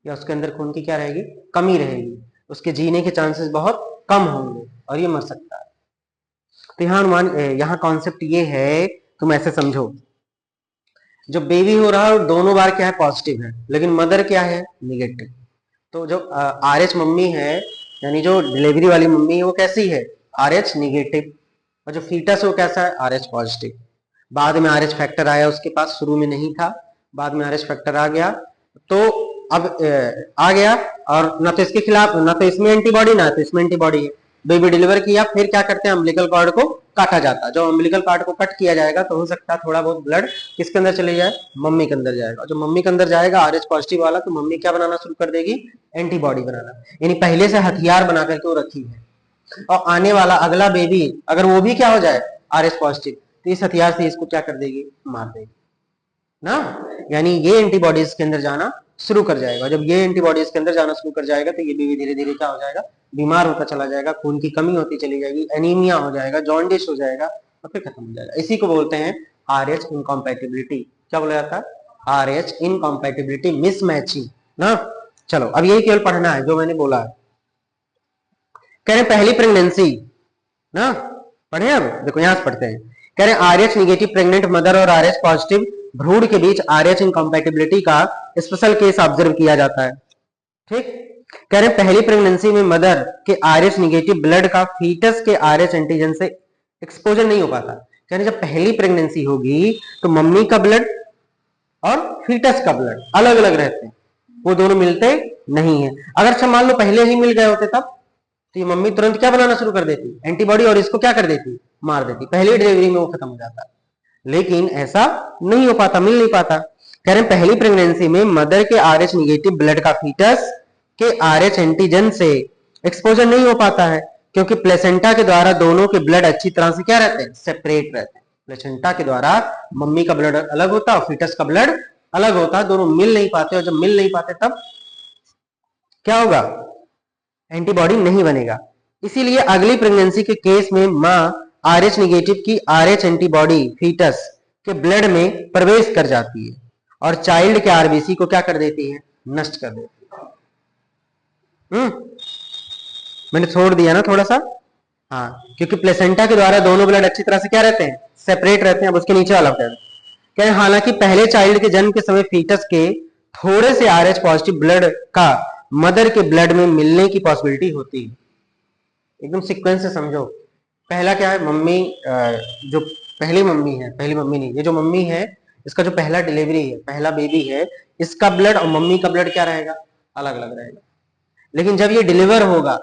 या उसके अंदर खून की क्या रहेगी? कमी रहेगी। उसके जीने के चांसेस बहुत कम होंगे और ये मर सकता है। तो यहाँ कॉन्सेप्ट ये है, तुम ऐसे समझो, जो बेबी हो रहा है दोनों बार क्या है? पॉजिटिव है, लेकिन मदर क्या है? निगेटिव। तो जो आरएच मम्मी है, यानी जो डिलीवरी वाली मम्मी है, वो कैसी है? RH negative. और जो फीटस है वो कैसा है? RH positive. बाद में आरएच फैक्टर आया उसके पास, शुरू में नहीं था, बाद में आरएच फैक्टर आ गया। तो अब आ गया, और ना तो इसके खिलाफ, ना तो इसमें एंटीबॉडी, ना तो इसमें एंटीबॉडी है। बेबी डिलीवर किया, फिर क्या करते हैं? अम्बिलिकल कॉर्ड को काटा जाता है। जो अम्बिलिकल कॉर्ड को कट किया जाएगा तो हो सकता है थोड़ा बहुत ब्लड किसके अंदर चले जाए? मम्मी के अंदर जाएगा। जो मम्मी के अंदर जाएगा आरएच पॉजिटिव वाला, तो मम्मी क्या बनाना शुरू कर देगी? एंटीबॉडी बनाना। यानी पहले से हथियार बना करके वो रखी है, और आने वाला अगला बेबी अगर वो भी क्या हो जाए? आरएच पॉजिटिव, तो इस हथियार से इसको क्या कर देगी? मार देगी ना। यानी ये एंटीबॉडीज के अंदर जाना शुरू कर जाएगा। जब ये एंटीबॉडीज के अंदर जाना शुरू कर जाएगा तो ये बेबी धीरे धीरे क्या हो जाएगा? बीमार होता चला जाएगा, खून की कमी होती चली जाएगी, एनीमिया हो जाएगा, जॉन्डिस हो जाएगा, और फिर खत्म हो जाएगा। इसी को बोलते हैं आरएच इनकॉम्पैटिबिलिटी। क्या बोला जाता है? आरएच इनकॉम्पैटिबिलिटी, मिसमैचिंग ना। चलो, अब यही केवल पढ़ना है जो मैंने बोला है। कह रहे पहली प्रेगनेंसी ना, पढ़े। अब देखो यहां से पढ़ते हैं। कह रहे आरएच निगेटिव प्रेग्नेंट मदर और आरएच पॉजिटिव भ्रूण के बीच आरएच इनकॉम्पैटिबिलिटी का स्पेशल केस ऑब्जर्व किया जाता है। ठीक, कह रहे पहली प्रेगनेंसी में मदर के आरएच निगेटिव ब्लड का फीटस के आरएच एंटीजन से एक्सपोजर नहीं हो पाता। यानी जब पहली प्रेगनेंसी होगी तो मम्मी का ब्लड और फीटस का ब्लड अलग अलग रहते हैं, वो दोनों मिलते नहीं है। अगर मान लो पहले ही मिल गए होते तब तो ये मम्मी तुरंत क्या बनाना शुरू कर देती, एंटीबॉडी, और इसको क्या कर देती, मार देती, पहली डिलीवरी में वो खत्म हो जाता। लेकिन ऐसा नहीं हो पाता, मिल नहीं पाता। कह रहे हैं पहली प्रेगनेंसी में मदर के RH निगेटिव ब्लड का फीटस के RH एंटीजन से एक्सपोजर नहीं हो पाता है, क्योंकि प्लेसेंटा के द्वारा दोनों के ब्लड अच्छी तरह से क्या रहते हैं, सेपरेट रहते हैं। प्लेसेंटा के द्वारा मम्मी का ब्लड अलग होता है और फीटस का ब्लड अलग होता है, दोनों मिल नहीं पाते, और जब मिल नहीं पाते तब क्या होगा, एंटीबॉडी नहीं बनेगा। इसीलिए अगली प्रेगनेंसी के केस में मां RH निगेटिव की RH एंटीबॉडी फीटस के ब्लड में प्रवेश कर जाती है और चाइल्ड के RBC को क्या कर देती है, नष्ट कर देती है। मैंने छोड़ दिया ना थोड़ा सा, हाँ, क्योंकि प्लेसेंटा के द्वारा दोनों ब्लड अच्छी तरह से क्या रहते हैं, सेपरेट रहते हैं। अब उसके नीचे वाला क्या है, हालांकि पहले चाइल्ड के जन्म के समय फीटस के थोड़े से RH पॉजिटिव ब्लड का मदर के ब्लड में मिलने की पॉसिबिलिटी होती है। एकदम सीक्वेंस से समझो। पहला क्या है, मम्मी, जो पहली मम्मी है, पहली मम्मी नहीं, ये जो मम्मी है इसका जो पहला डिलीवरी है, पहला बेबी है, इसका ब्लड और मम्मी का ब्लड क्या रहेगा, अलग अलग रहेगा। लेकिन जब ये डिलीवर होगा,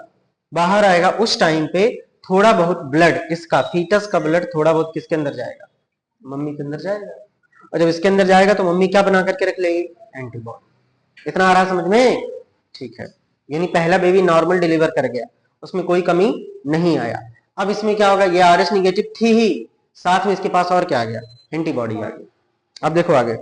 बाहर आएगा, उस टाइम पे थोड़ा बहुत ब्लड इसका, फीटस का ब्लड थोड़ा बहुत किसके अंदर जाएगा, मम्मी के अंदर जाएगा। और जब इसके अंदर जाएगा तो मम्मी क्या बना करके रख लेगी, एंटीबॉडी। इतना आ रहा समझ में, ठीक है। यानी पहला बेबी नॉर्मल डिलीवर कर गया, उसमें कोई कमी नहीं आया। अब इसमें क्या होगा, ये RH निगेटिव थी ही, साथ में इसके पास और क्या आ गया, एंटीबॉडी आ गई। अब देखो आगे,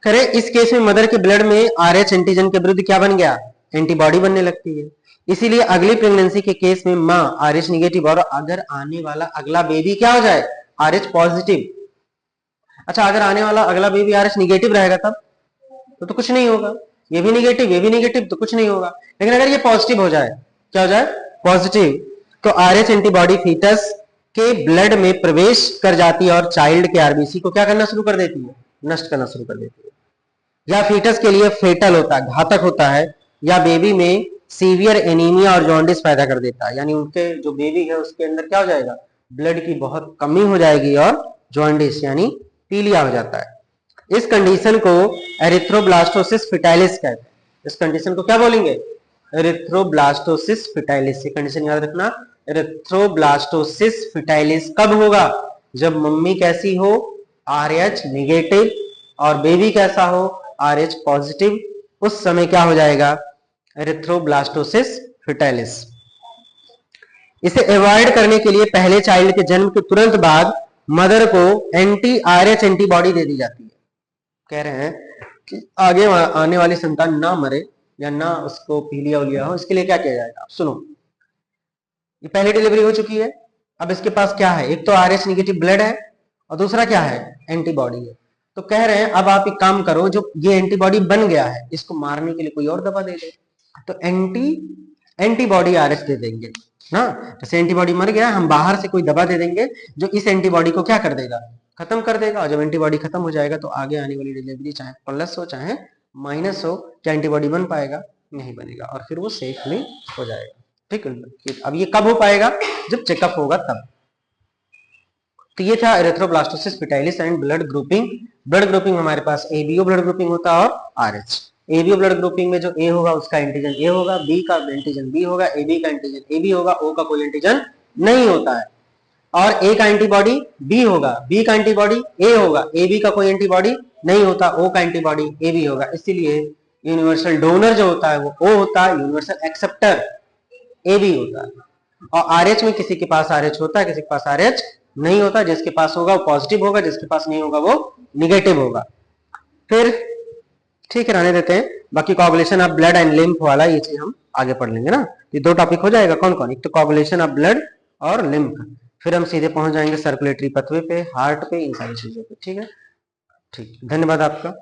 करे इस केस में मदर के ब्लड में RH एंटीजन के विरुद्ध क्या बन गया, एंटीबॉडी बनने लगती है। इसीलिए अगली प्रेगनेंसी के केस में मां RH निगेटिव और अगर आने वाला अगला बेबी क्या हो जाए, RH पॉजिटिव। अच्छा, अगर आने वाला अगला बेबी RH निगेटिव रहेगा तब तो कुछ नहीं होगा, ये भी निगेटिव, ये भी निगेटिव, तो कुछ नहीं होगा। लेकिन अगर ये पॉजिटिव हो जाए, क्या हो जाए, पॉजिटिव, तो RH एंटीबॉडी फीटस के ब्लड में प्रवेश कर जाती है और चाइल्ड के RBC को क्या करना शुरू कर देती है, नष्ट करना शुरू कर देती है। या फीटस के लिए फेटल होता है, घातक होता है, या बेबी में सीवियर एनीमिया और जॉन्डिस पैदा कर देता है। यानी उनके जो बेबी है उसके अंदर क्या हो जाएगा, ब्लड की बहुत कमी हो जाएगी और जॉन्डिस यानी पीलिया हो जाता है। इस कंडीशन को एरिथ्रोब्लास्टोसिस फिटाइलिस कहते हैं। इस कंडीशन को क्या बोलेंगे, एरिथ्रोब्लास्टोसिस फिटाइलिस। ये कंडीशन याद रखना, एरिथ्रोब्लास्टोसिस फिटाइलिस कब होगा, जब मम्मी कैसी हो, RH निगेटिव, और बेबी कैसा हो, RH पॉजिटिव। उस समय क्या हो जाएगा, एरिथ्रोब्लास्टोसिस फिटाइलिस। इसे अवॉइड करने के लिए पहले चाइल्ड के जन्म के तुरंत बाद मदर को RH एंटीबॉडी दे दी जाती है। कह रहे हैं कि आगे आने वाली संतान ना मरे या ना उसको पीलिया उलिया हो, इसके लिए क्या किया जाएगा। सुनो, ये पहली डिलीवरी हो चुकी है, अब इसके पास क्या है, एक तो RH निगेटिव ब्लड है और दूसरा क्या है, एंटीबॉडी है। तो कह रहे हैं अब आप एक काम करो, जो ये एंटीबॉडी बन गया है इसको मारने के लिए कोई और दवा दे दे। तो एंटीबॉडी RH दे देंगे ना, जैसे एंटीबॉडी मर गया, हम बाहर से कोई दवा दे देंगे जो इस एंटीबॉडी को क्या कर देगा, खत्म कर देगा। और जब एंटीबॉडी खत्म हो जाएगा तो आगे आने वाली डिलीवरी चाहे प्लस हो चाहे माइनस हो, क्या एंटीबॉडी बन पाएगा, नहीं बनेगा, और फिर वो सेफली हो जाएगा। ठीक है, अब ये कब हो पाएगा, जब चेकअप होगा तब। तो ये था erythroblastosis fetalis and blood grouping. Blood grouping हमारे पास ABO ब्लड ग्रुपिंग होता है और RH। ABO ब्लड ग्रुपिंग में जो A होगा उसका एंटीजन A होगा, B का एंटीजन B होगा, AB का एंटीजन AB होगा, O का कोई एंटीजन नहीं होता है। और A का एंटीबॉडी B होगा, B का एंटीबॉडी A होगा, AB का कोई एंटीबॉडी नहीं होता, O का एंटीबॉडी AB होगा। इसीलिए यूनिवर्सल डोनर जो होता है वो O होता है, यूनिवर्सल एक्सेप्टर AB होता है। और RH में किसी के पास RH होता है, किसी के पास RH नहीं होता। जिसके पास होगा वो पॉजिटिव होगा, जिसके पास नहीं होगा वो निगेटिव होगा। फिर ठीक है, रहने देते हैं, बाकी coagulation of blood and lymph वाला ये चीज हम आगे पढ़ लेंगे ना। ये दो टॉपिक हो जाएगा, कौन कौन, एक तो कोगुलेशन ऑफ ब्लड और लिम्फ, फिर हम सीधे पहुंच जाएंगे सर्कुलेटरी पथवे पे, हार्ट पे, इन सारी चीजों पे। ठीक है, ठीक, धन्यवाद आपका।